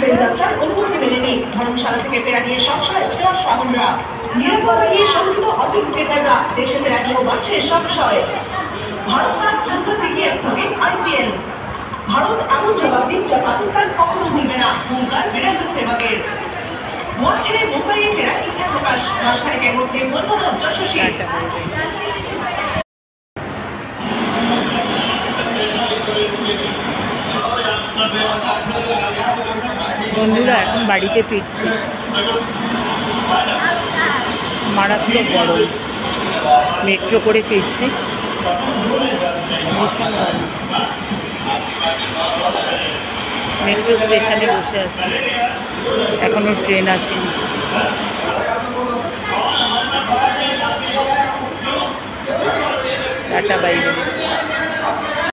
ট্রেনযাত্রার অনুমতি মেলেনি। ধর্মশালা থেকে ফেরা নিয়ে সংশয় শ্রেয় শাহনরা। নিরাপত্তা নিয়ে শঙ্কিত অচিন ক্রিকেটাররা। দেশে ফেরা নিয়েও বাড়ছে সংশয়। ভারত পাক যুদ্ধ জিগিয়ে স্থগিত IPL। ভারত এমন জবাব দিন যা পাকিস্তান কখনো ভুলবে না, হুঙ্কার বীরেন্দ্র সেহবাগের। গোয়া ছেড়ে মুম্বাইয়ে ফেরার ইচ্ছা প্রকাশ। মাসখানেকের মধ্যে মনমোহন যশস্বী। বন্ধুরা এখন বাড়িতে ফিরছি। মারাত্মক গরম, মেট্রো করে ফিরছি। ভীষণ গরম। মেট্রো স্টেশনে বসে আছি, এখনো ট্রেন আসেনি। Tata bye bye.